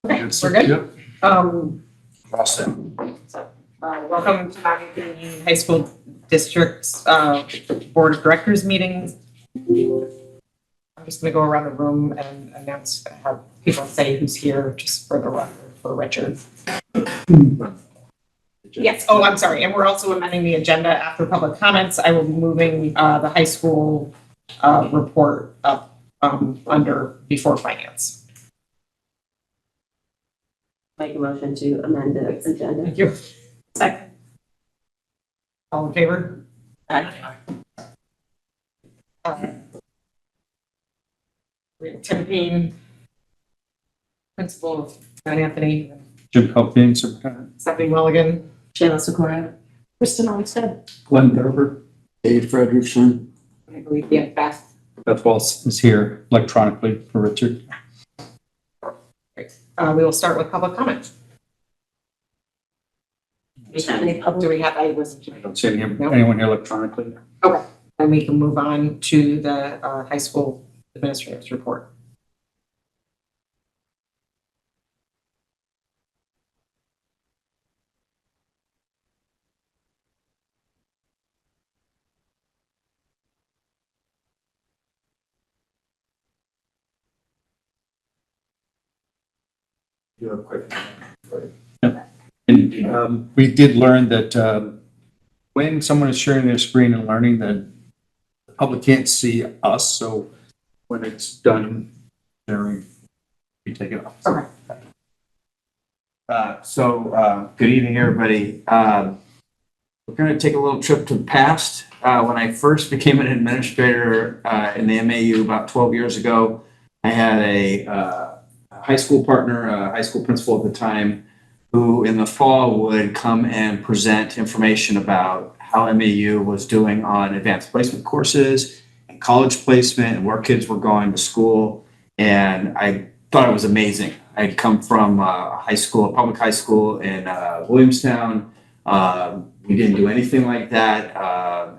Okay, we're good. Yep. Welcome to the High School District's Board of Directors meetings. I'm just going to go around the room and announce, have people say who's here, just for the record, for Richard. Yes, oh, I'm sorry, and we're also amending the agenda after public comments. I will be moving the high school report up under before finance. Make a motion to amend the agenda. Thank you. Second. All in favor? Aye. We have Tim Payne, Principal of Mount Anthony, Jim Culpine, Superintendent. Stephanie Mulligan, Shayla Sikora. Kristen Olmsted. Glenn Gerber. Dave Frederickson. I believe we have Beth. Beth Walls is here electronically for Richard. We will start with public comment. Do we have any Do public? we have, I wasn't, I don't see No. anyone here electronically. okay, then we can move on to the high school administrator's report. Do a quick. And we did learn that when someone is sharing their screen and learning, that the public can't see us. So when it's done sharing, we take it off. Okay. Good evening, everybody. We're going to take a little trip to the past. When I first became an administrator in the MAU about 12 years ago, I had a high school partner, a high school principal at the time, who in the fall would come and present information about how MAU was doing on advanced placement courses and college placement and where kids were going to school. And I thought it was amazing. I'd come from a high school, a public high school in Williamstown. We didn't do anything like that.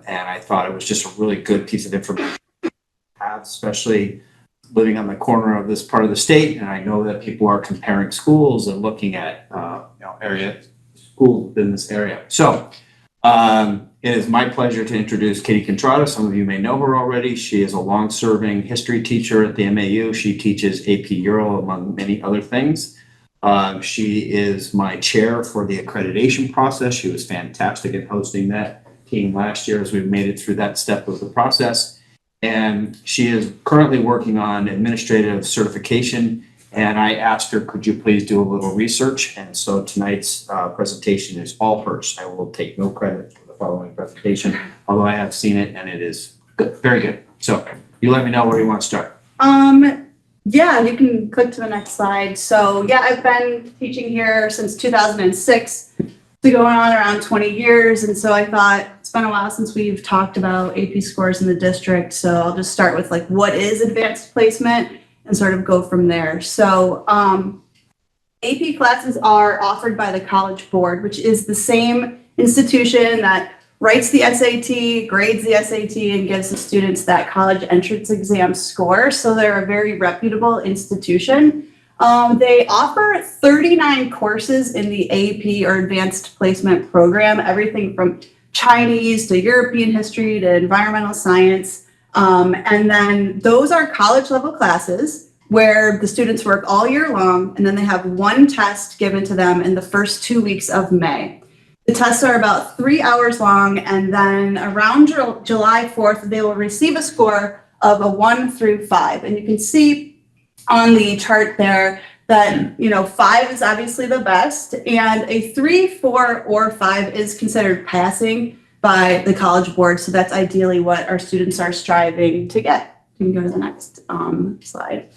And I thought it was just a really good piece of information to have, especially living on the corner of this part of the state. And I know that people are comparing schools and looking at area schools within this area. So it is my pleasure to introduce Katie Contrada. Some of you may know her already. She is a long-serving history teacher at the MAU. She teaches AP Euro, among many other things. She is my chair for the accreditation process. She was fantastic at hosting that team last year as we made it through that step of the process. And she is currently working on administrative certification. And I asked her, could you please do a little research? And so tonight's presentation is all hers. I will take no credit for the following presentation, although I have seen it and it is good, very good. So you let me know where you want to start. Yeah, you can click to the next slide. So yeah, I've been teaching here since 2006, so going on around 20 years. And so I thought it's been a while since we've talked about AP scores in the district. So I'll just start with like, what is advanced placement and sort of go from there. So AP classes are offered by the College Board, which is the same institution that writes the SAT, grades the SAT, and gives the students that college entrance exam score. So they're a very reputable institution. They offer 39 courses in the AP or advanced placement program, everything from Chinese to European history to environmental science. And then those are college level classes where the students work all year long, and then they have one test given to them in the first 2 weeks of May. The tests are about 3 hours long, and then around July 4th, they will receive a score of a 1 through 5. And you can see on the chart there that, 5 is obviously the best, and a 3, 4, or 5 is considered passing by the College Board. So that's ideally what our students are striving to get. You can go to the next slide.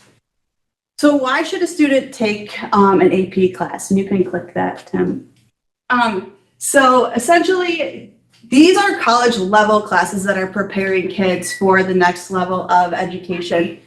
So why should a student take an AP class? And you can click that, Tim. So essentially, these are college level classes that are preparing kids for the next level of education.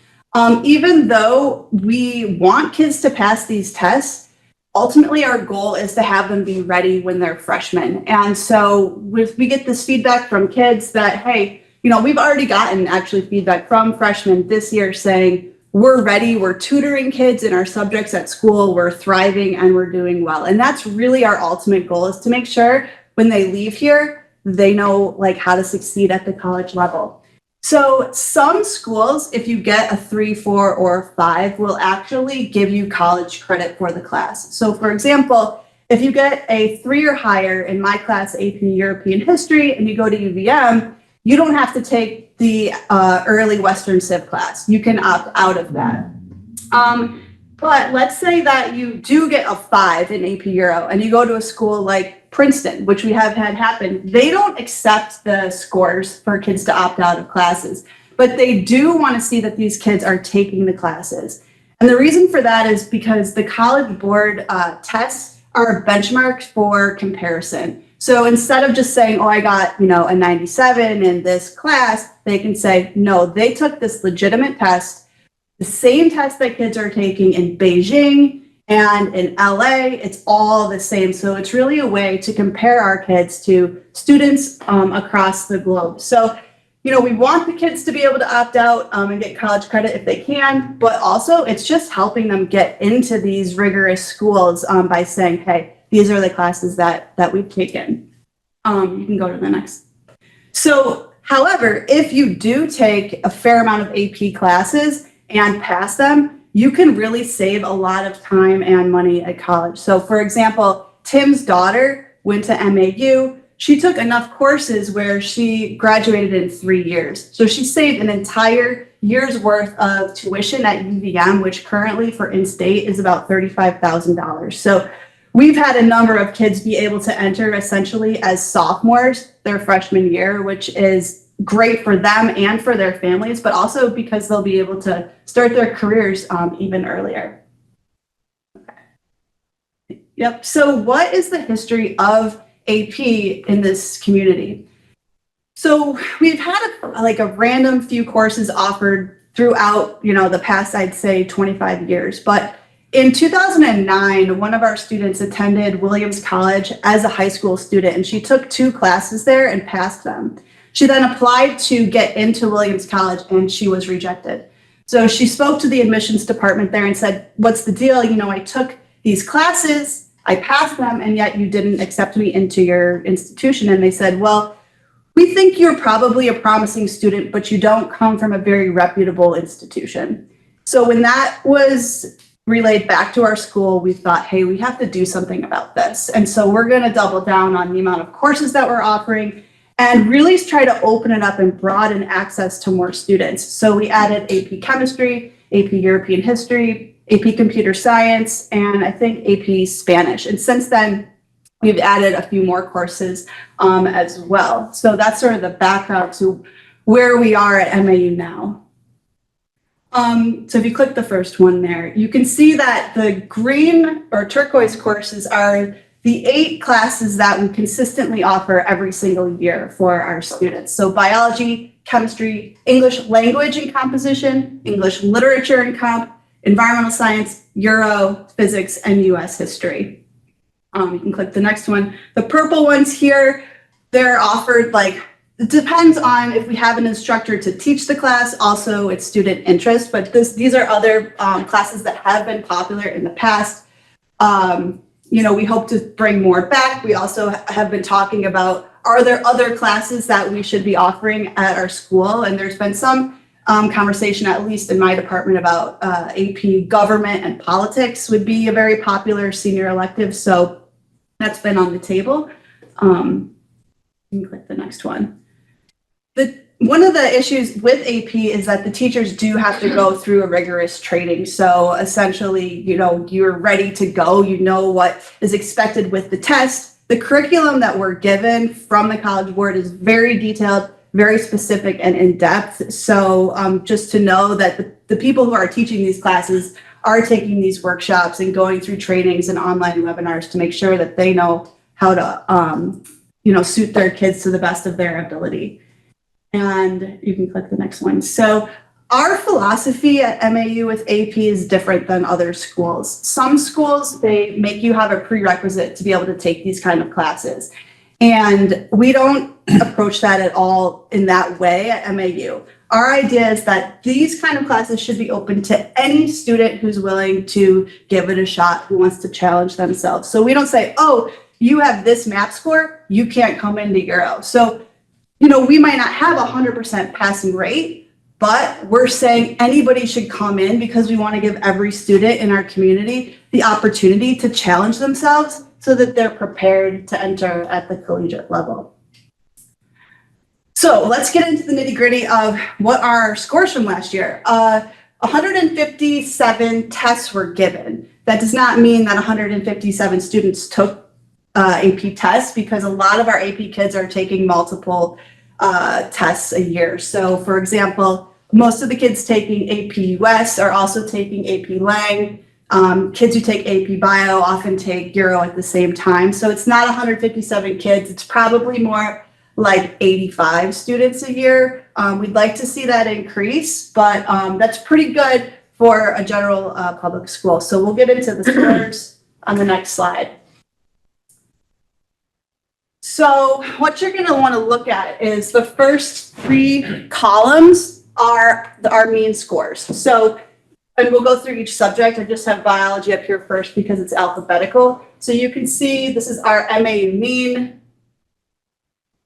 Even though we want kids to pass these tests, ultimately our goal is to have them be ready when they're freshmen. And so we get this feedback from kids that, hey, we've already gotten actually feedback from freshmen this year saying, we're ready, we're tutoring kids in our subjects at school, we're thriving and we're doing well. And that's really our ultimate goal, is to make sure when they leave here, they know like how to succeed at the college level. So some schools, if you get a 3, 4, or 5, will actually give you college credit for the class. So for example, if you get a 3 or higher in my class, AP European History, and you go to UVM, you don't have to take the early Western Civ class. You can opt out of that. But let's say that you do get a 5 in AP Euro and you go to a school like Princeton, which we have had happen. They don't accept the scores for kids to opt out of classes, but they do want to see that these kids are taking the classes. And the reason for that is because the College Board tests are benchmarks for comparison. So instead of just saying, oh, I got, a 97 in this class, they can say, no, they took this legitimate test, the same test that kids are taking in Beijing and in LA, it's all the same. So it's really a way to compare our kids to students across the globe. So, we want the kids to be able to opt out and get college credit if they can, but also it's just helping them get into these rigorous schools by saying, hey, these are the classes that we've taken. You can go to the next. So, however, if you do take a fair amount of AP classes and pass them, you can really save a lot of time and money at college. So for example, Tim's daughter went to MAU. She took enough courses where she graduated in 3 years. So she saved an entire year's worth of tuition at UVM, which currently for in-state is about $35,000. So we've had a number of kids be able to enter essentially as sophomores their freshman year, which is great for them and for their families, but also because they'll be able to start their careers even earlier. Okay. Yep. So what is the history of AP in this community? So we've had a random few courses offered throughout, the past, I'd say 25 years, but in 2009, one of our students attended Williams College as a high school student, and she took 2 classes there and passed them. She then applied to get into Williams College and she was rejected. So she spoke to the admissions department there and said, what's the deal? I took these classes, I passed them, and yet you didn't accept me into your institution. And they said, well, we think you're probably a promising student, but you don't come from a very reputable institution. So when that was relayed back to our school, we thought, hey, we have to do something about this. And so we're going to double down on the amount of courses that we're offering and really try to open it up and broaden access to more students. So we added AP Chemistry, AP European History, AP Computer Science, and I think AP Spanish. And since then, we've added a few more courses as well. So that's sort of the background to where we are at MAU now. So if you click the first one there, you can see that the green or turquoise courses are the 8 classes that we consistently offer every single year for our students. So biology, chemistry, English language and composition, English literature and comp, environmental science, Euro, physics, and US history. You can click the next one. The purple ones here, they're offered it depends on if we have an instructor to teach the class, also it's student interest, but these are other classes that have been popular in the past. We hope to bring more back. We also have been talking about, are there other classes that we should be offering at our school? And there's been some conversation, at least in my department, about AP government and politics would be a very popular senior elective. So that's been on the table. You can click the next one. One of the issues with AP is that the teachers do have to go through a rigorous training. So essentially, you're ready to go, what is expected with the test. The curriculum that we're given from the College Board is very detailed, very specific and in-depth. So just to know that the people who are teaching these classes are taking these workshops and going through trainings and online webinars to make sure that they know how to, suit their kids to the best of their ability. And you can click the next one. So our philosophy at MAU with AP is different than other schools. Some schools, they make you have a prerequisite to be able to take these kind of classes. And we don't approach that at all in that way at MAU. our idea is that these kind of classes should be open to any student who's willing to give it a shot, who wants to challenge themselves. So we don't say, oh, you have this math score, you can't come into Euro. So, we might not have 100% passing rate, but we're saying anybody should come in because we want to give every student in our community the opportunity to challenge themselves so that they're prepared to enter at the collegiate level. So let's get into the nitty gritty of what are our scores from last year. 157 tests were given. That does not mean that 157 students took AP tests, because a lot of our AP kids are taking multiple tests a year. So for example, most of the kids taking AP US are also taking AP Lang. Kids who take AP Bio often take Euro at the same time. So it's not 157 kids. It's probably more like 85 students a year. We'd like to see that increase, but that's pretty good for a general public school. So we'll get into the scores on the next slide. So what you're going to want to look at is the first 3 columns are our mean scores. So, and we'll go through each subject. I just have biology up here first because it's alphabetical. So you can see this is our MAU mean,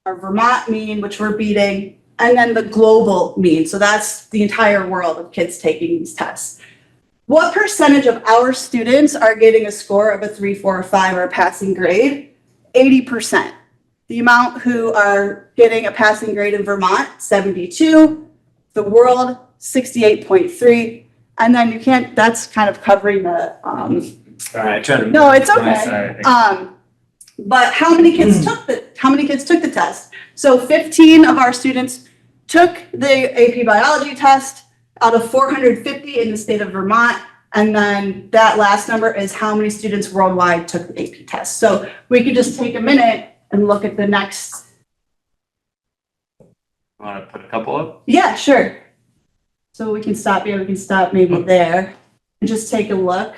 our Vermont mean, which we're beating, and then the global mean. So that's the entire world of kids taking these tests. What percentage of our students are getting a score of a 3, 4, or 5 or a passing grade? 80%. The amount who are getting a passing grade in Vermont, 72. The world, 68.3. And then that's kind of covering the, Sorry, I tried to. no, it's My okay. side. But how many kids took the test? So 15 of our students took the AP Biology test out of 450 in the state of Vermont. And then that last number is how many students worldwide took the AP test. So we could just take a minute and look at the next. Want to put a couple up? Yeah, sure. So we can stop here, we can stop maybe there and just take a look.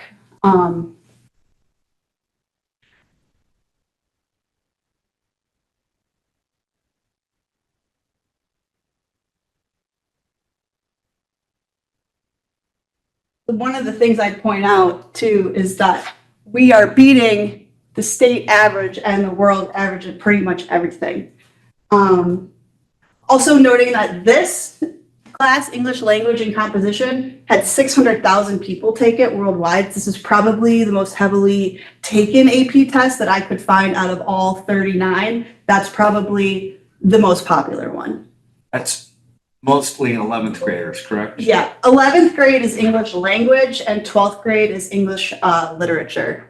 One of the things I'd point out too is that we are beating the state average and the world average at pretty much everything. Also noting that this class, English Language and Composition, had 600,000 people take it worldwide. This is probably the most heavily taken AP test that I could find out of all 39. That's probably the most popular one. That's mostly 11th graders, correct? Yeah, 11th grade is English Language and 12th grade is English Literature.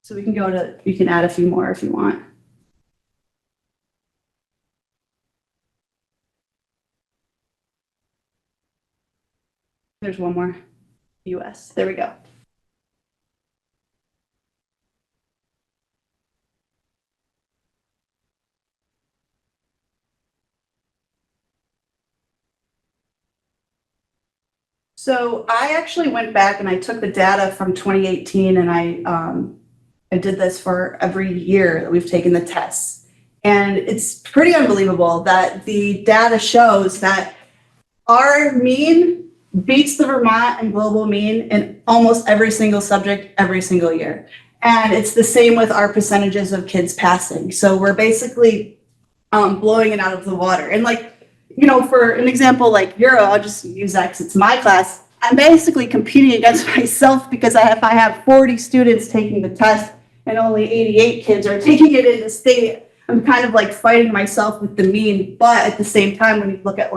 So we can add a few more if you want. There's one more. US. There we go. So I actually went back and I took the data from 2018 and I did this for every year that we've taken the tests. And it's pretty unbelievable that the data shows that our mean beats the Vermont and global mean in almost every single subject, every single year. And it's the same with our percentages of kids passing. So we're basically blowing it out of the water. And for an example like Euro, I'll just use that because it's my class. I'm basically competing against myself because if I have 40 students taking the test and only 88 kids are taking it in the state, I'm kind of like fighting myself with the mean. But at the same time, when you look at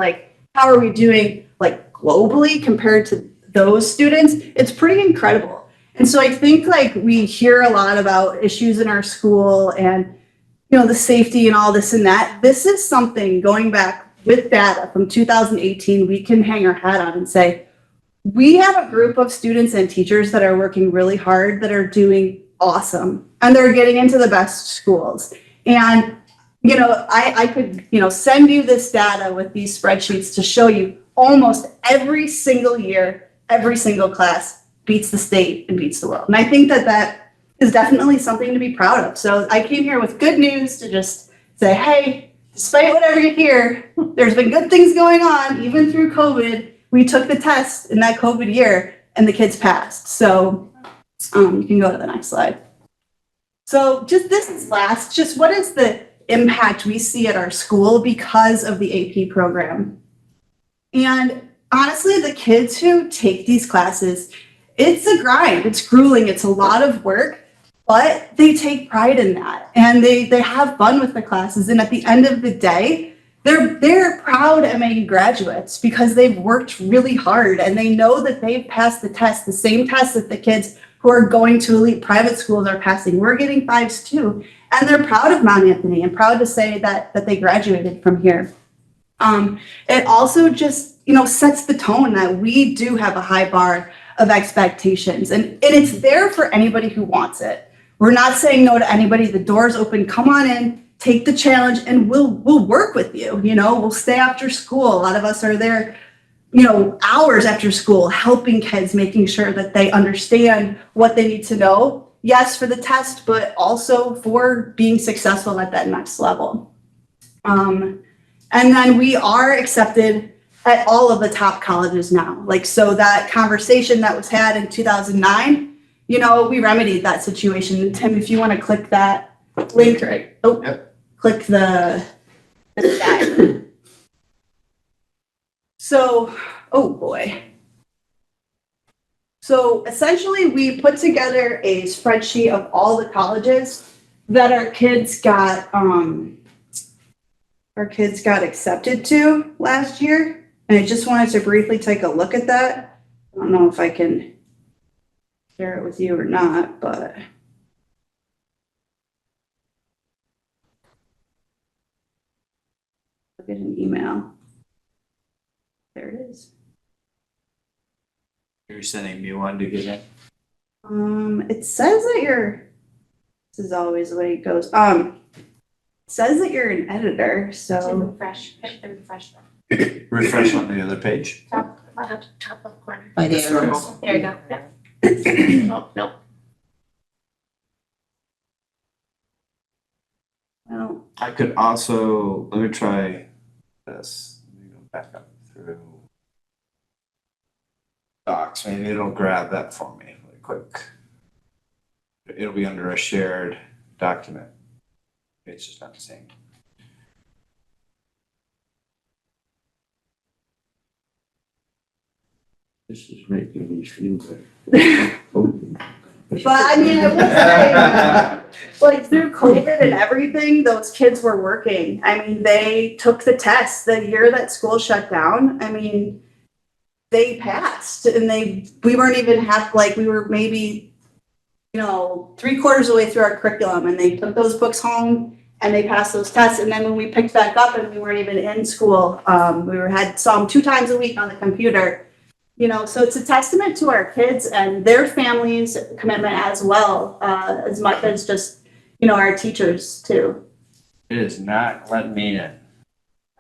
how are we doing globally compared to those students, it's pretty incredible. And so I think we hear a lot about issues in our school and the safety and all this and that. This is something going back with data from 2018 we can hang our hat on and say, we have a group of students and teachers that are working really hard, that are doing awesome, and they're getting into the best schools. And I could send you this data with these spreadsheets to show you almost every single year, every single class beats the state and beats the world. And I think that is definitely something to be proud of. So I came here with good news to just say, hey, despite whatever you hear, there's been good things going on, even through COVID. We took the test in that COVID year and the kids passed. So you can go to the next slide. So just this is last, just what is the impact we see at our school because of the AP program? And honestly, the kids who take these classes, it's a grind, it's grueling, it's a lot of work, but they take pride in that and they have fun with the classes. And at the end of the day, they're proud MAU graduates because they've worked really hard and they know that they've passed the test, the same test that the kids who are going to elite private schools are passing. We're getting 5s too. And they're proud of Mount Anthony and proud to say that they graduated from here. It also just, sets the tone that we do have a high bar of expectations. And it's there for anybody who wants it. We're not saying no to anybody. The door's open. Come on in, take the challenge, and we'll work with you. We'll stay after school. A lot of us are there, hours after school, helping kids, making sure that they understand what they need to know. Yes, for the test, but also for being successful at that next level. And then we are accepted at all of the top colleges now. So that conversation that was had in 2009, we remedied that situation. Tim, if you want to click that link, right? Oh, yep. Click the guide. So, oh boy. So essentially we put together a spreadsheet of all the colleges that our kids got accepted to last year. And I just wanted to briefly take a look at that. I don't know if I can share it with you or not, but. I'll get an email. There it is. You're sending me one to get in? It says that this is always the way it goes. It says that you're an editor, so. Refresh, hit the refresh. Refresh on the other page. Top left corner. By the Circle. There you go. Yeah. Oh, no. Well, I could also, let me try this. Let me go back up through Docs. Maybe it'll grab that for me really quick. It'll be under a shared document. It's just not the same. This is making me feel better. but I mean, I will say, through COVID and everything, those kids were working. I mean, they took the test the year that school shut down. I mean, they passed and we weren't even we were maybe, 3/4 of the way through our curriculum and they took those books home and they passed those tests. And then when we picked back up and we weren't even in school, saw them 2 times a week on the computer. So it's a testament to our kids and their families' commitment as well, as much as just, our teachers too. It is not letting me in.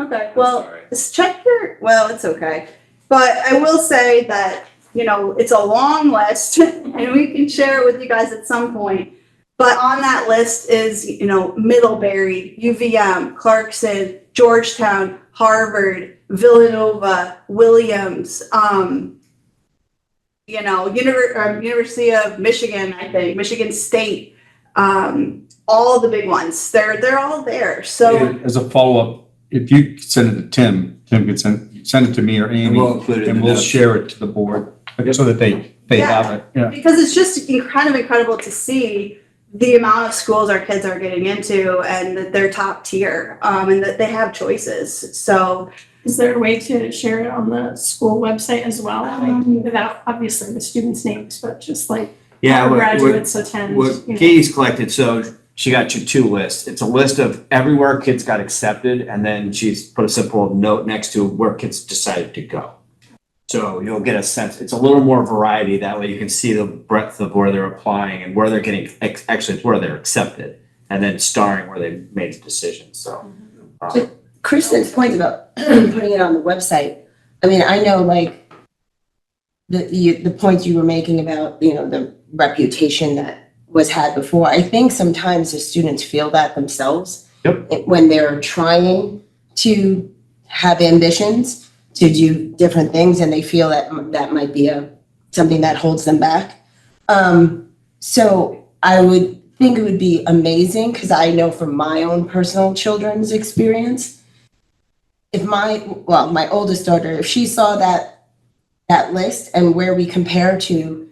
Okay, well, Sorry. just it's okay. But I will say that, it's a long list and we can share it with you guys at some point. But on that list is, Middlebury, UVM, Clarkson, Georgetown, Harvard, Villanova, Williams, University of Michigan, I think, Michigan State, all the big ones. They're all there. So As a follow-up, if you send it to Tim can send it to me or Amy, We'll include it in and the we'll notes. share it to the board, so that they Yeah. have it, yeah. because it's just kind of incredible to see the amount of schools our kids are getting into and that they're top tier, and that they have choices. So Is there a way to share it on the school website as well? Without obviously the students' names, but just Yeah, how what graduates attend. what Katie's collected, so she got you 2 lists. It's a list of everywhere kids got accepted, and then she's put a simple note next to where kids decided to go. So you'll get a sense, it's a little more variety, that way you can see the breadth of where they're applying and where they're getting, actually it's where they're accepted, and then starring where they made a decision, so. Kristen's point about putting it on the website, I mean, I know the points you were making about, the reputation that was had before. I think sometimes the students feel that themselves When they're trying to have ambitions to do different things and they feel that that might be something that holds them back. So I would think it would be amazing, because I know from my own personal children's experience, if my oldest daughter, if she saw that list and where we compare to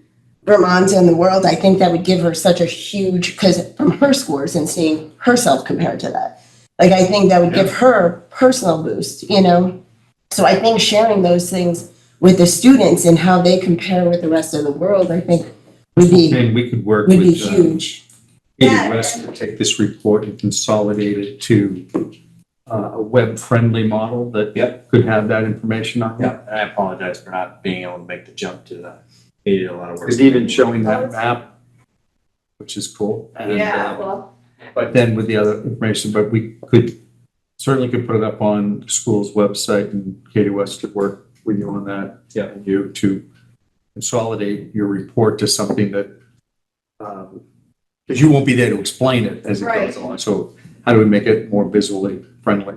Vermont and the world, I think that would give her such a huge, because from her scores and seeing herself compared to that, like, I think that would give her personal boost, you know? So I think sharing those things with the students and how they compare with the rest of the world, I think would be And we could work would be with huge. Katie Yeah. West to take this report and consolidate it to a web-friendly model that could have that information on it. Yeah, and I apologize for not being able to make the jump to that. He did a lot of work. It's even showing that map, which is cool. And, Well, but then with the other information, but we certainly could put it up on the school's website, and Katie West could work with you on that. Yeah. And you to consolidate your report to something that, because you won't be there to explain it as it goes Right. along. So how do we make it more visually friendly?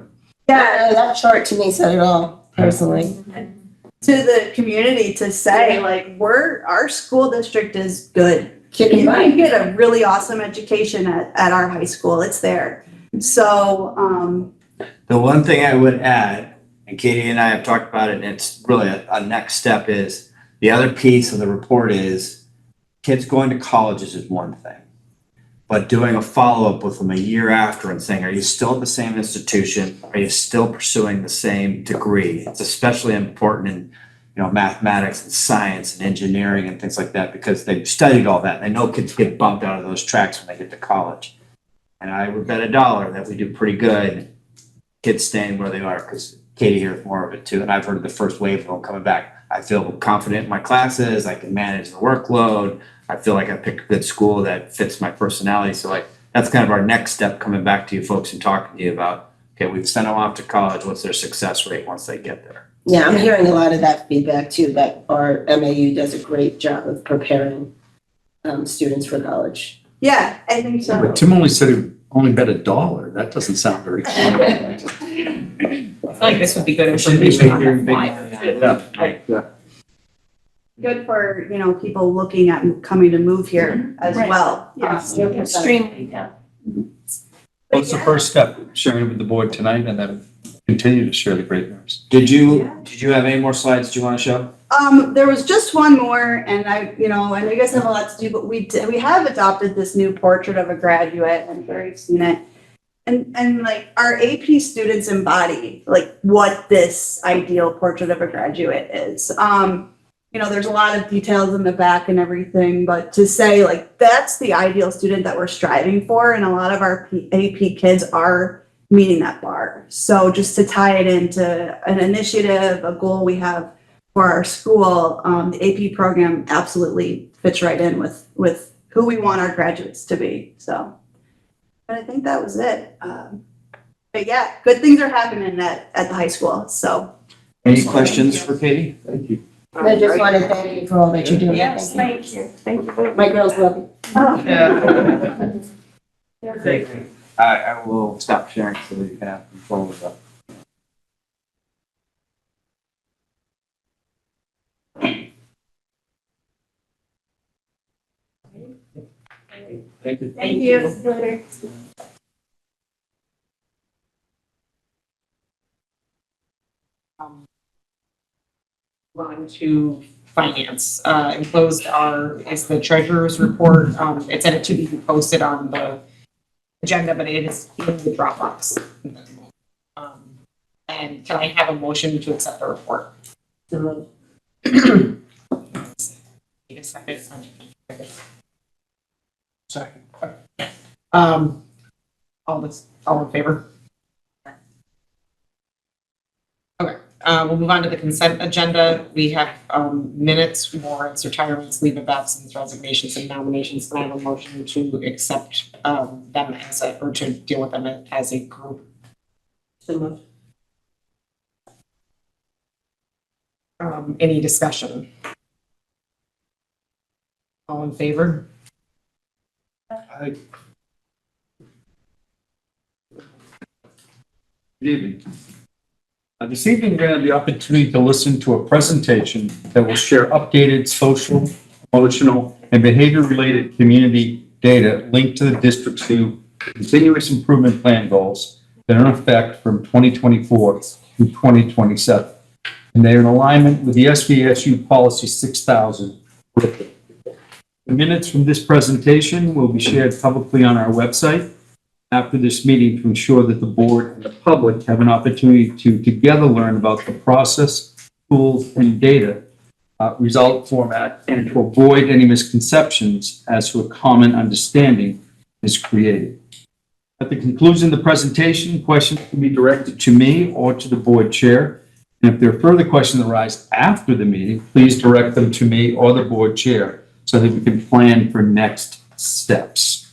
yeah, That chart to me said it all, personally. to the community to say, like, our school district is good. Kicking You butt. can get a really awesome education at our high school. It's there. So, The one thing I would add, and Katie and I have talked about it, and it's really a next step, is the other piece of the report is kids going to colleges is one thing. But doing a follow-up with them a year after and saying, are you still at the same institution? Are you still pursuing the same degree? It's especially important in, mathematics and science and engineering and things like that, because they've studied all that. They know kids get bumped out of those tracks when they get to college. And I would bet $1 that we do pretty good kids staying where they are, because Katie hears more of it too. And I've heard the first wave of them coming back. I feel confident in my classes. I can manage the workload. I feel like I picked a good school that fits my personality. So that's kind of our next step, coming back to you folks and talking to you about, okay, we've sent them off to college. What's their success rate once they get there? Yeah, I'm hearing a lot of that feedback too, that our MAU does a great job of preparing students for college. yeah, I think so. But Tim only said he only bet $1. That doesn't sound very good. I feel like this would be good information on the flyer. Yeah. Good for, people looking at coming to move here as Right. well. Yes, Um, extremely, yeah. What's the first step? Sharing it with the board tonight, and then continue to share the great news. Did you have any more slides that you want to show? There was just one more, and I know you guys have a lot to do, but we have adopted this new portrait of a graduate. I'm sure you've seen it. And like our AP students embody like what this ideal portrait of a graduate is. There's a lot of details in the back and everything, but to say like that's the ideal student that we're striving for, and a lot of our AP kids are meeting that bar. So just to tie it into an initiative, a goal we have for our school, the AP program absolutely fits right in with who we want our graduates to be. So, but I think that was it. But yeah, good things are happening at the high school. So Any questions for Katie? Thank you. I just want to thank you for all that you're doing. Yes, thank you. Thank you very much. My girls love you. I will stop sharing so that you can have control of that. Thank you. Thank you. On to finance. Enclosed is the treasurer's report. It's said it to be posted on the agenda, but it is in the Dropbox. And can I have a motion to accept the report? Need a second? Second. All in favor? Okay, we'll move on to the consent agenda. We have minutes, warrants, retirements, leave of absence, resignations, and nominations. Can I have a motion to accept them or to deal with them as a group? Any discussion? All in favor? Good evening. This evening, we're going to have the opportunity to listen to a presentation that will share updated social, emotional, and behavior-related community data linked to the district's new continuous improvement plan goals that are in effect from 2024 through 2027. And they are in alignment with the SVSU Policy 6000. The minutes from this presentation will be shared publicly on our website after this meeting to ensure that the board and the public have an opportunity to together learn about the process, tools, and data result format, and to avoid any misconceptions as to a common understanding is created. At the conclusion of the presentation, questions can be directed to me or to the board chair. And if there are further questions that arise after the meeting, please direct them to me or the board chair so that we can plan for next steps.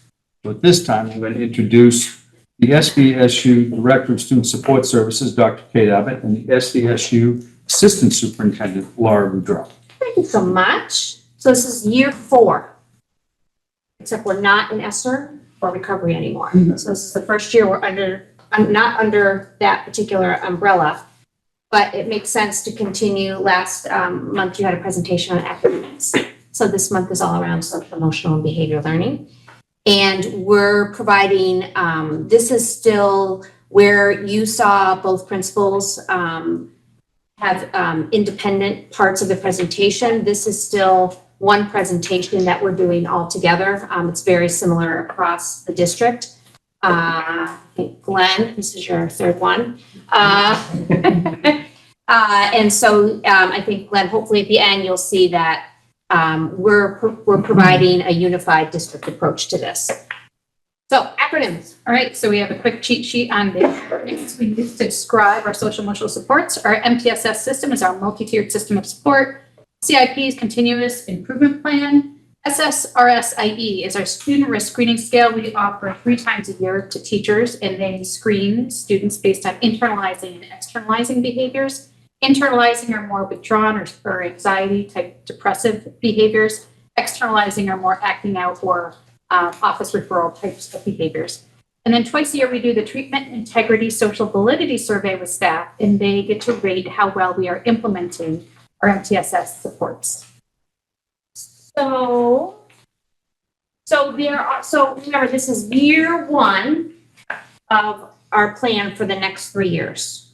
So at this time, I'm going to introduce the SVSU Director of Student Support Services, Dr. Kate Abbott, and the SVSU Assistant Superintendent, Laura Boudreau. Thank you so much. So this is year 4, except we're not in ESSER or recovery anymore. So this is the first year we're not under that particular umbrella, but it makes sense to continue. Last month, you had a presentation on academics. So this month is all around social, emotional, and behavior learning. And we're providing, this is still where you saw both principals have independent parts of the presentation. This is still one presentation that we're doing all together. It's very similar across the district. I think Glenn, this is your third one. And so I think Glenn, hopefully at the end, you'll see that we're providing a unified district approach to this. So acronyms. All right, so we have a quick cheat sheet on the acronyms we use to describe our social emotional supports. Our MTSS system is our multi-tiered system of support. CIP is continuous improvement plan. SSRSIE is our student risk screening scale. We offer 3 times a year to teachers, and they screen students based on internalizing and externalizing behaviors. Internalizing are more withdrawn or anxiety type depressive behaviors. Externalizing are more acting out or office referral types of behaviors. And then twice a year, we do the treatment integrity social validity survey with staff, and they get to rate how well we are implementing our MTSS supports. So remember, this is year 1 of our plan for the next 3 years.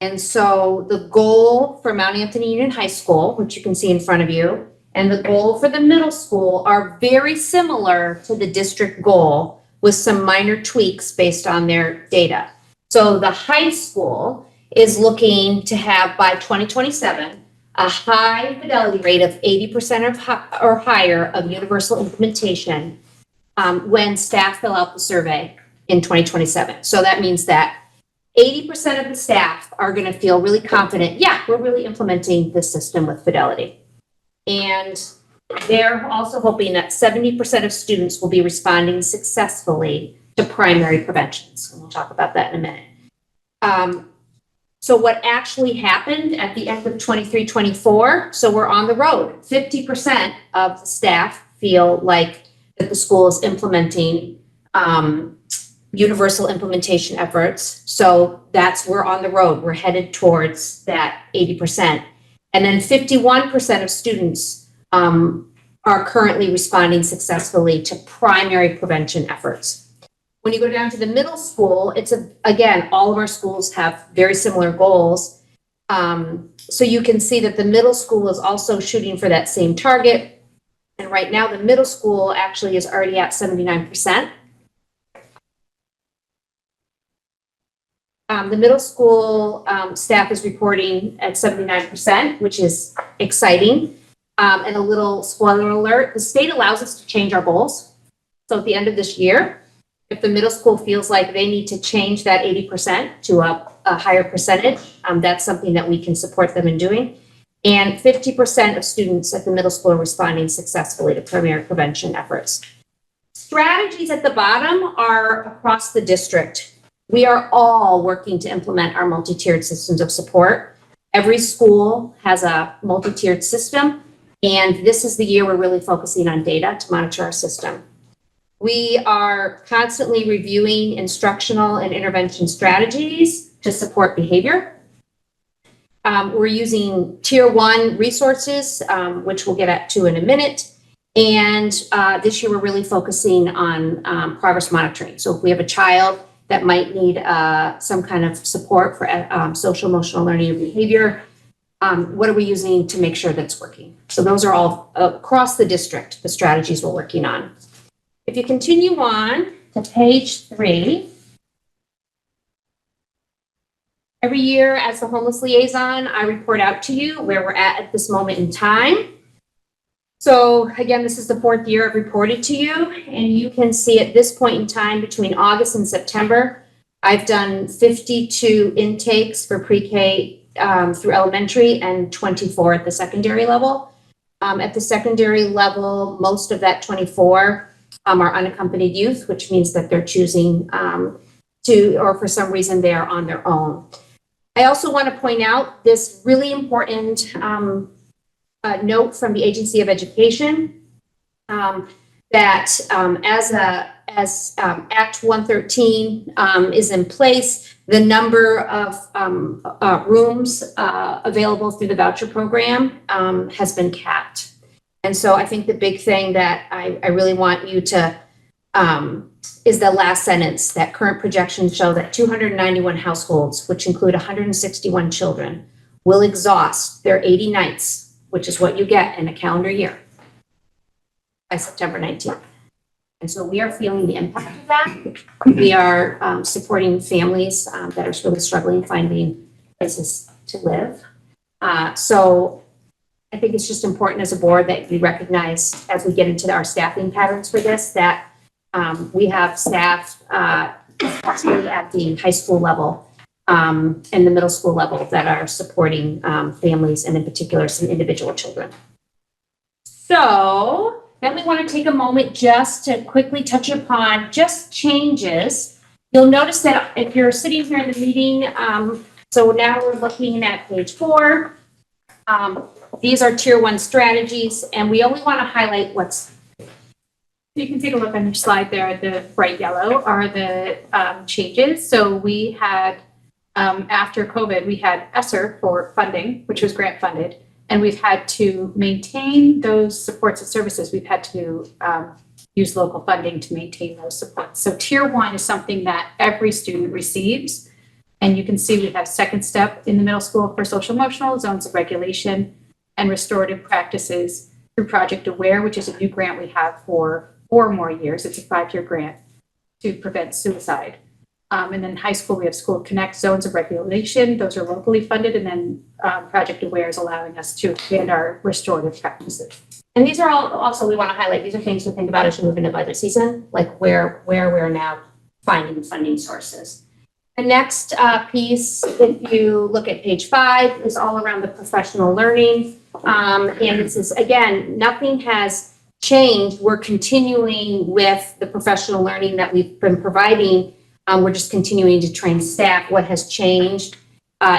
And so the goal for Mount Anthony Union High School, which you can see in front of you, and the goal for the middle school are very similar to the district goal with some minor tweaks based on their data. So the high school is looking to have by 2027 a high fidelity rate of 80% or higher of universal implementation when staff fill out the survey in 2027. So that means that 80% of the staff are going to feel really confident, yeah, we're really implementing this system with fidelity. And they're also hoping that 70% of students will be responding successfully to primary preventions. And we'll talk about that in a minute. So what actually happened at the end of 23-24, so we're on the road. 50% of the staff feel like that the school is implementing universal implementation efforts. So we're on the road. We're headed towards that 80%. And then 51% of students are currently responding successfully to primary prevention efforts. When you go down to the middle school, again, all of our schools have very similar goals. So you can see that the middle school is also shooting for that same target. And right now, the middle school actually is already at 79%. The middle school staff is reporting at 79%, which is exciting. And a little spoiler alert, the state allows us to change our goals. So at the end of this year, if the middle school feels like they need to change that 80% to a higher percentage, that's something that we can support them in doing. And 50% of students at the middle school are responding successfully to primary prevention efforts. Strategies at the bottom are across the district. We are all working to implement our multi-tiered systems of support. Every school has a multi-tiered system, and this is the year we're really focusing on data to monitor our system. We are constantly reviewing instructional and intervention strategies. to support behavior. We're using tier 1 resources, which we'll get to in a minute. And this year we're really focusing on progress monitoring. So if we have a child that might need some kind of support for social emotional learning and behavior, what are we using to make sure that it's working? So those are all across the district, the strategies we're working on. If you continue on to page 3, every year as the homeless liaison, I report out to you where we're at this moment in time. So again, this is the 4th year I've reported to you, and you can see at this point in time between August and September, I've done 52 intakes for pre-K through elementary and 24 at the secondary level. At the secondary level, most of that 24 are unaccompanied youth, which means that they're choosing to, or for some reason they are on their own. I also want to point out this really important note from the Agency of Education that as Act 113 is in place, the number of rooms available through the voucher program has been capped. And so I think the big thing that I really want you to is the last sentence, that current projections show that 291 households, which include 161 children, will exhaust their 80 nights, which is what you get in a calendar year, by September 19th. And so we are feeling the impact of that. We are supporting families that are really struggling finding places to live. So I think it's just important as a board that we recognize, as we get into our staffing patterns for this, that we have staff especially at the high school level and the middle school level that are supporting families, and in particular some individual children. So then we want to take a moment just to quickly touch upon just changes. You'll notice that if you're sitting here in the meeting, so now we're looking at page 4. These are tier 1 strategies, and we only want to highlight what's. You can take a look on your slide there. The bright yellow are the changes. So we had, after COVID, we had ESSER for funding, which was grant funded, and we've had to maintain those supports and services. We've had to use local funding to maintain those supports. So tier 1 is something that every student receives. And you can see we have second step in the middle school for social emotional, zones of regulation, and restorative practices through Project Aware, which is a new grant we have for 4 more years. It's a 5-year grant to prevent suicide. And then high school, we have School Connect, zones of regulation. Those are locally funded. And then Project Aware is allowing us to expand our restorative practices. And these are all also, we want to highlight, these are things to think about as you move into budget season, like where we're now finding funding sources. The next piece, if you look at page 5, is all around the professional learning. And this is, again, nothing has changed. We're continuing with the professional learning that we've been providing. We're just continuing to train staff. What has changed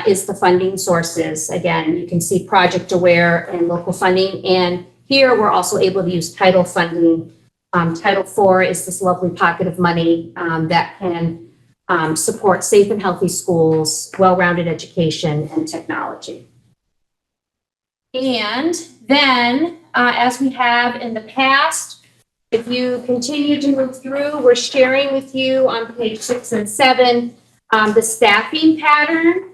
is the funding sources. Again, you can see Project Aware and local funding. And here we're also able to use title funding. Title IV is this lovely pocket of money that can support safe and healthy schools, well-rounded education, and technology. And then, as we have in the past, if you continue to move through, we're sharing with you on page 6 and 7 the staffing pattern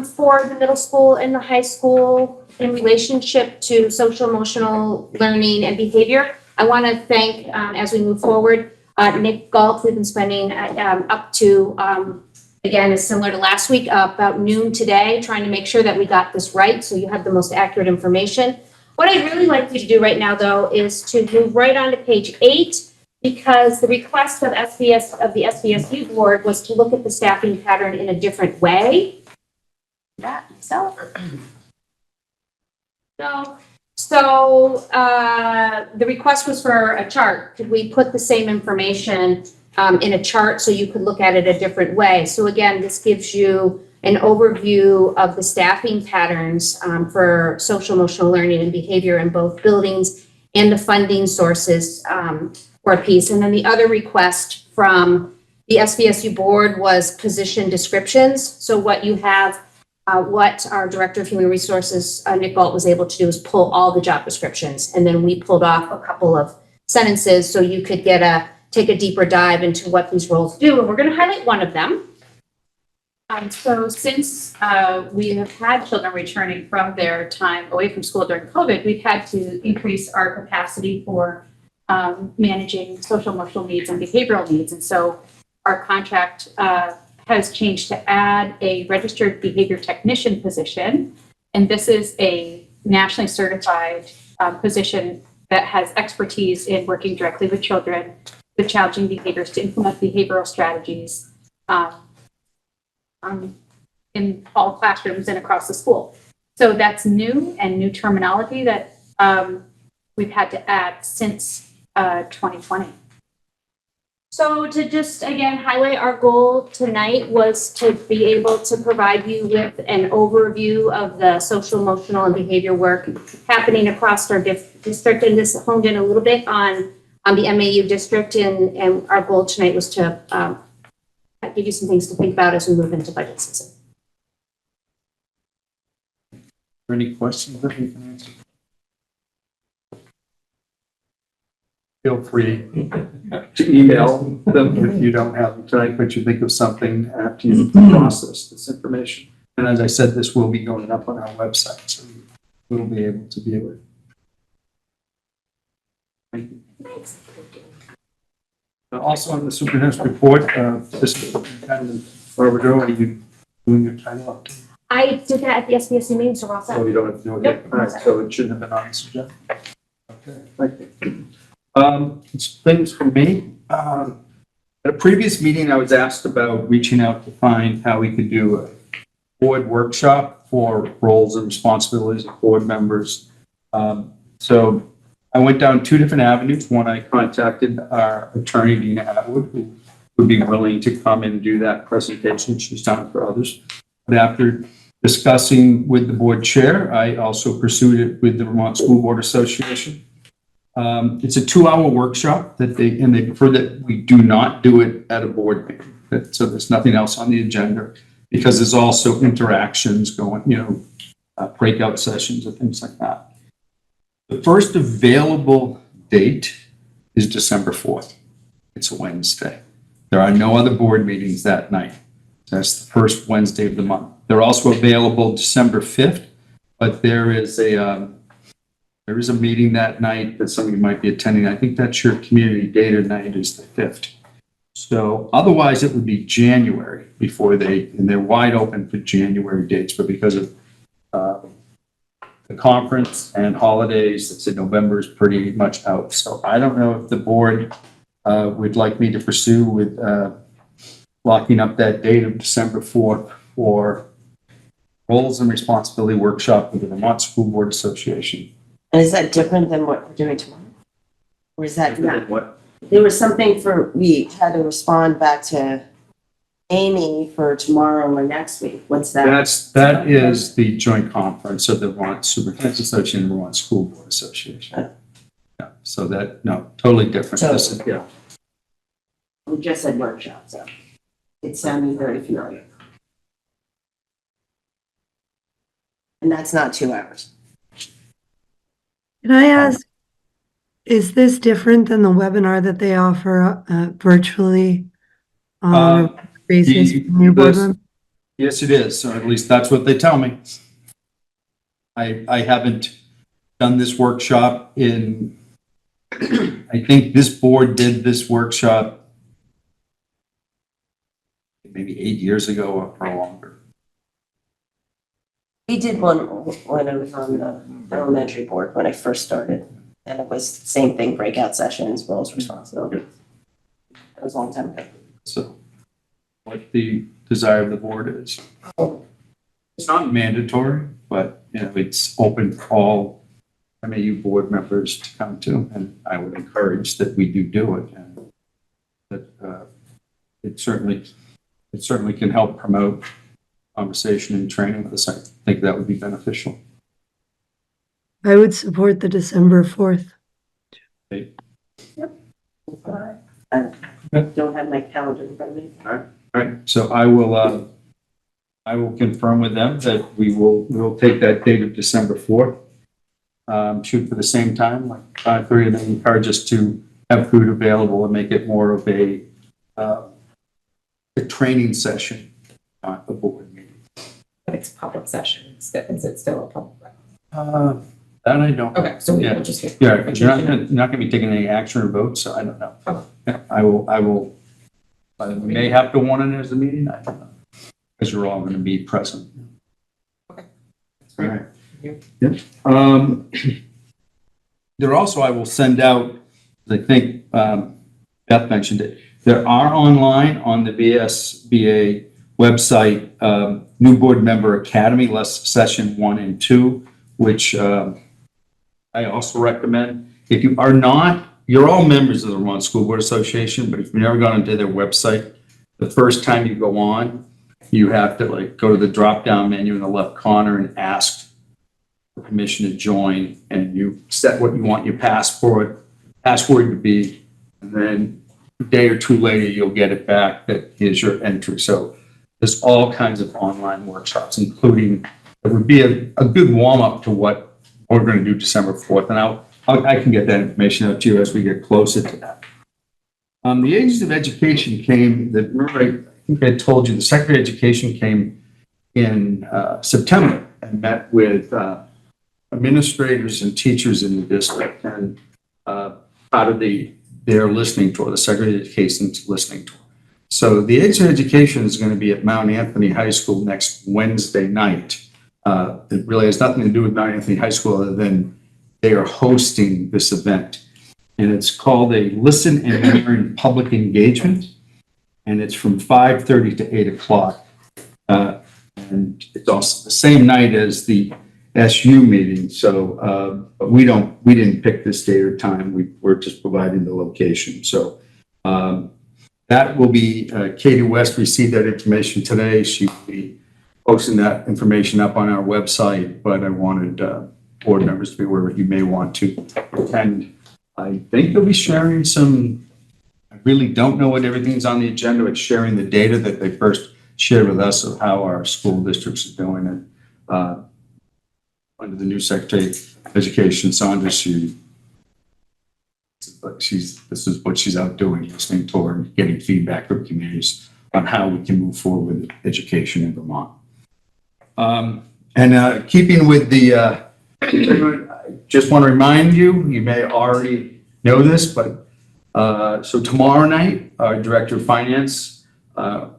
for the middle school and the high school in relationship to social emotional learning and behavior. I want to thank, as we move forward, Nick Galt, we've been spending up to, again, is similar to last week, about noon today, trying to make sure that we got this right so you have the most accurate information. What I'd really like you to do right now, though, is to move right on to page 8, because the request of the SVSU board was to look at the staffing pattern in a different way. That myself. So the request was for a chart. Could we put the same information in a chart so you could look at it a different way? So again, this gives you an overview of the staffing patterns for social emotional learning and behavior in both buildings and the funding sources for a piece. And then the other request from the SVSU board was position descriptions. So what you have, what our Director of Human Resources, Nick Galt, was able to do is pull all the job descriptions. And then we pulled off a couple of sentences so you could take a deeper dive into what these roles do. And we're going to highlight one of them. So since we have had children returning from their time away from school during COVID, we've had to increase our capacity for managing social emotional needs and behavioral needs. And so our contract has changed to add a registered behavior technician position. And this is a nationally certified position that has expertise in working directly with children with challenging behaviors to implement behavioral strategies in all classrooms and across the school. So that's new and new terminology that we've had to add since 2020. So to just, again, highlight our goal tonight was to be able to provide you with an overview of the social, emotional, and behavior work happening across our district, and this honed in a little bit on the MAU district, and our goal tonight was to give you some things to think about as we move into budget season. Are there any questions that we can answer? Feel free to email them if you don't have them tonight, but you think of something after you process this information. And as I said, this will be going up on our website, so we'll be able to view it. Thank you. Also on the superintendent's report, this Superintendent Barbara, are you doing your title up? I did that at the SBSU meeting, so we're all So set. you don't have to do it yet? Nope. All right, so it shouldn't have been on this agenda. Okay, thank you. It's things for me. At a previous meeting, I was asked about reaching out to find how we could do a board workshop for roles and responsibilities of board members. So I went down two different avenues. One, I contacted our attorney, Dina Atwood, who would be willing to come and do that presentation. She's done it for others. But after discussing with the board chair, I also pursued it with the Vermont School Board Association. It's a 2-hour workshop that they prefer that we do not do it at a board meeting. So there's nothing else on the agenda because there's also interactions going, breakout sessions and things like that. The first available date is December 4th. It's a Wednesday. There are no other board meetings that night. That's the first Wednesday of the month. They're also available December 5th, but there is a meeting that night that some of you might be attending. I think that's your community data night is the 5th. So otherwise it would be January and they're wide open for January dates, but because of the conference and holidays, it's in November is pretty much out. So I don't know if the board would like me to pursue with locking up that date of December 4th for roles and responsibility workshop with the Vermont School Board Association. And is that different than what we're doing tomorrow? Or is that not? What? There was something we had to respond back to Amy for tomorrow or next week. What's that? That is the joint conference of the Vermont Superintendent's Association and Vermont School Board Association. Yeah, so totally different. So- This is- yeah. We just said workshop, so it sounded very familiar. And that's not 2 hours. Can I ask, is this different than the webinar that they offer virtually on a basis the- for new board the- members? Yes, it is, or at least that's what they tell me. I haven't done this workshop I think this board did this workshop maybe 8 years ago or longer. We did one when I was on the elementary board when I first started. And it was the same thing, breakout sessions, roles, responsibilities. That was a long time ago. So what the desire of the board is. It's not mandatory, but it's open for all MAU board members to come to, and I would encourage that we do it, and that it certainly can help promote conversation and training with us. I think that would be beneficial. I would support the December 4th. Don't have my calendar in front of me. All right, so I will confirm with them that we'll take that date of December 4th. Shoot for the same time, like 5:30, and then encourage us to have food available and make it more of a training session, not a board meeting. But it's a public session. Is it still a public? That I don't. Okay, so Yeah. we'll just. Yeah, because you're not gonna be taking any action or votes, so I don't know. Okay. Yeah, I will, we may have to warn it as a meeting, I don't know, because you're all gonna be present. Okay. All right. Thank Yeah. There also, I will send out, I think, Beth mentioned it, there are online on the VSBA website, new board member academy, session 1 and 2, which, I also recommend. If you are not, you're all members of the Vermont School Board Association, but if you've never gone into their website, the first time you go on, you have to like go to the drop-down menu in the left corner and ask for permission to join, and you set what you want your password to be, and then a day or two later, you'll get it back that here's your entry. So there's all kinds of online workshops, including, it would be a good warm-up to what we're going to do December 4th, and I can get that information out to you as we get closer to that. The Agency of Education came, remember I think I told you, the Secretary of Education came in September and met with administrators and teachers in the district, and part of their listening tour, the Secretary of Education's listening tour. So the Agency of Education is going to be at Mount Anthony High School next Wednesday night. It really has nothing to do with Mount Anthony High School other than they are hosting this event. And it's called a Listen and Learn Public Engagement. And it's from 5:30 to 8 o'clock. And it's also the same night as the SU meeting. So, but we didn't pick this day or time. We're just providing the location. So, that will be, Katie West received that information today. She will be posting that information up on our website, but I wanted board members to be aware that you may want to attend. I think they'll be sharing I really don't know what everything's on the agenda, but sharing the data that they first shared with us of how our school districts are doing. And under the new Secretary of Education, Sandra, this is what she's out doing, listening to her and getting feedback from communities on how we can move forward with education in Vermont. And keeping with the, I just want to remind you, you may already know this, but so tomorrow night, our Director of Finance,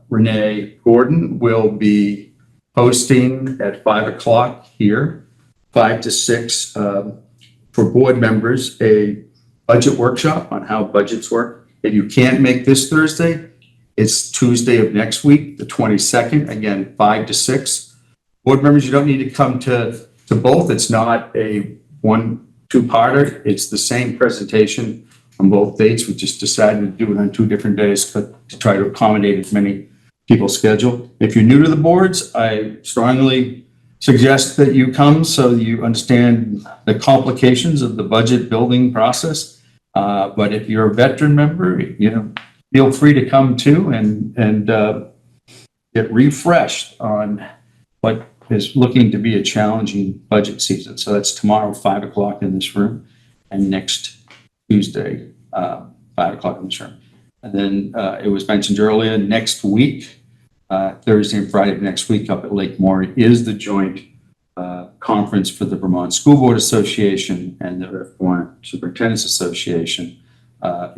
Renee Gordon, will be hosting at 5 o'clock here, 5 to 6, for board members, a budget workshop on how budgets work. If you can't make this Thursday, it's Tuesday of next week, the 22nd, again, 5 to 6. Board members, you don't need to come to both. It's not a 1-2-parter. It's the same presentation on both dates. We just decided to do it on 2 different days, but to try to accommodate as many people's schedule. If you're new to the boards, I strongly suggest that you come so you understand the complications of the budget building process. But if you're a veteran member, feel free to come too and get refreshed on what is looking to be a challenging budget season. So that's tomorrow, 5 o'clock in this room, and next Tuesday, 5 o'clock in this room. And then it was mentioned earlier, next week, Thursday and Friday of next week up at Lake Maury is the joint conference for the Vermont School Board Association and the Vermont Superintendent's Association.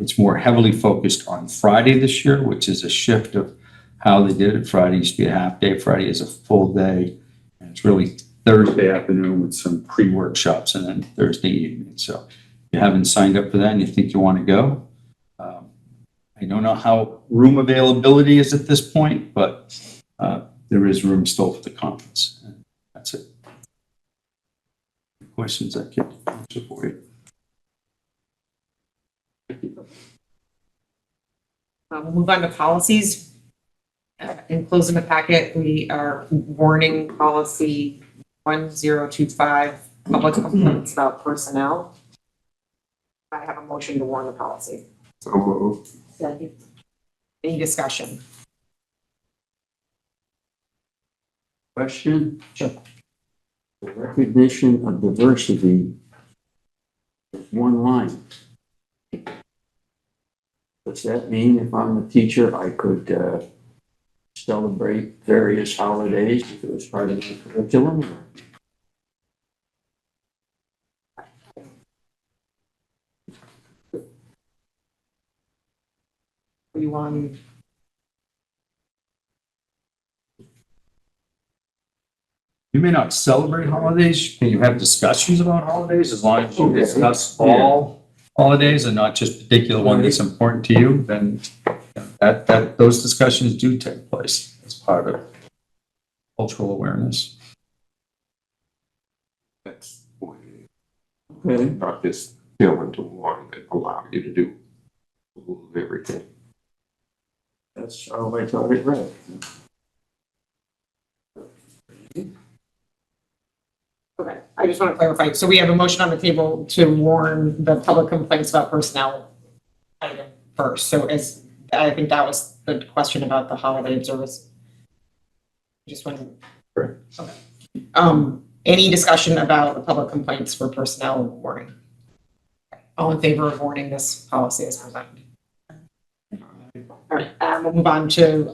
It's more heavily focused on Friday this year, which is a shift of how they did it. Friday used to be a half day. Friday is a full day. And it's really Thursday afternoon with some pre-workshops and then Thursday evening. So if you haven't signed up for that and you think you want to go, I don't know how room availability is at this point, but there is room still for the conference. And that's it. Questions I can answer for you. We'll move on to policies. Enclosed in the packet, we are warning policy 1025, public complaints about personnel. I have a motion to warn the policy. So Second. Any discussion? Question? Sure. The recognition of diversity is one line. Does that mean if I'm a teacher, I could celebrate various holidays if it was part of my curriculum? You want, You may not celebrate holidays, can you have discussions about holidays as long as you Okay. discuss all holidays and not just particular one that's important to you, then those discussions do take place as part of cultural awareness. That's when Okay. not just fill into one that allow you to do a little of everything. That's how I thought it read. okay, I just want to clarify. So we have a motion on the table to warn the public complaints about personnel item first. So I think that was the question about the holiday observance. Just want to. Correct. Okay. Any discussion about the public complaints for personnel warning? All in favor of warning this policy as presented? All right, we'll move on to,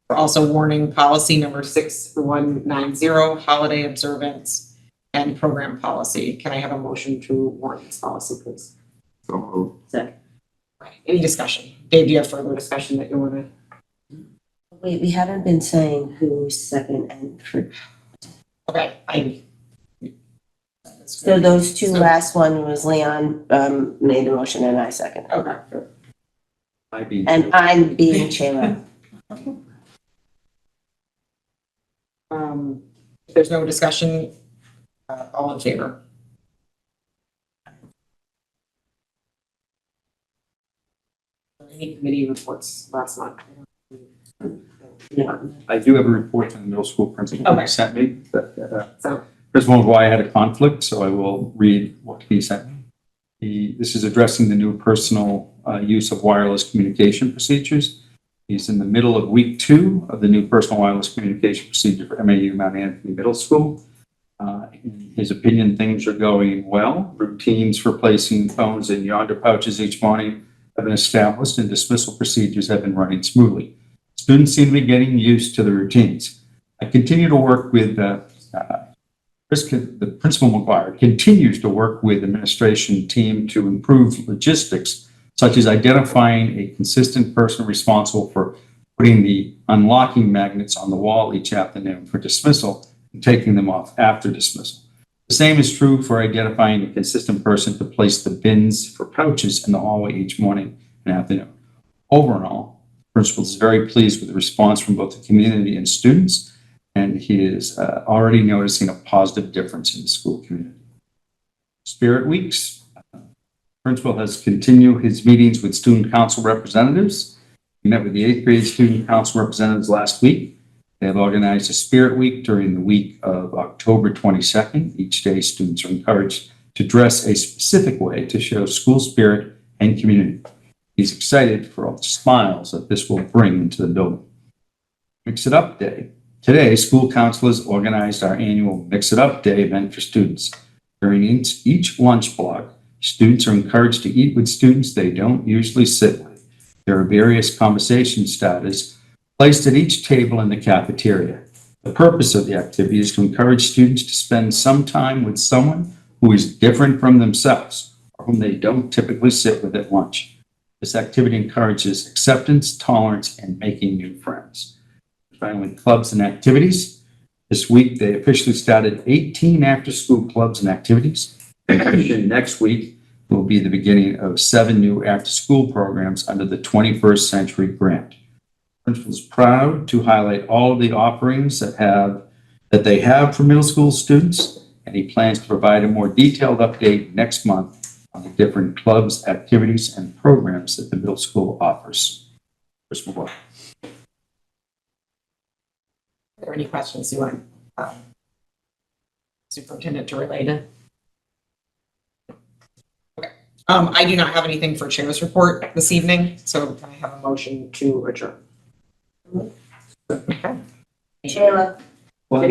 we're also warning policy number 6190, holiday observance and program policy. Can I have a motion to warn this policy, please? So Right. Any discussion? Dave, do you have further discussion that you want to? Wait, we haven't been saying who's second and first. Okay, So those two last one was Leon, made the motion and I second. Okay. And I'm being Chayla. If there's no discussion, all in favor? Any committee reports last month? I do have a report from the middle school principal Okay. who sent me, So, principal why I had a conflict, so I will read what he sent me. This is addressing the new personal use of wireless communication procedures. He's in the middle of week 2 of the new personal wireless communication procedure for MAU Mount Anthony Middle School. In his opinion, things are going well. Routines for placing phones in yonder pouches each morning have been established and dismissal procedures have been running smoothly. Students seem to be getting used to the routines. I continue to work with the Principal McGuire continues to work with administration team to improve logistics, such as identifying a consistent person responsible for putting the unlocking magnets on the wall each afternoon for dismissal and taking them off after dismissal. The same is true for identifying a consistent person to place the bins for pouches in the hallway each morning and afternoon. Overall, the principal is very pleased with the response from both the community and students, and he is already noticing a positive difference in the school community. Spirit Weeks. Principal has continued his meetings with student council representatives. He met with the 8th grade student council representatives last week. They have organized a Spirit Week during the week of October 22nd. Each day, students are encouraged to dress a specific way to show school spirit and community. He's excited for all the smiles that this will bring into the building. Mix It Up Day. Today, school counselors organized our annual Mix It Up Day event for students. During each lunch block, students are encouraged to eat with students they don't usually sit with. There are various conversation starters placed at each table in the cafeteria. The purpose of the activity is to encourage students to spend some time with someone who is different from themselves or whom they don't typically sit with at lunch. This activity encourages acceptance, tolerance, and making new friends. Finally, clubs and activities. This week, they officially started 18 after-school clubs and activities. Next week will be the beginning of 7 new after-school programs under the 21st Century Grant. Principal is proud to highlight all of the offerings that they have for middle school students, and he plans to provide a more detailed update next month on the different clubs, activities, and programs that the middle school offers. Principal Boyle. Are there any questions you want Superintendent to relay to? Okay. I do not have anything for chair's report this evening, so can I have a motion to adjourn? Okay. Shayla. Well,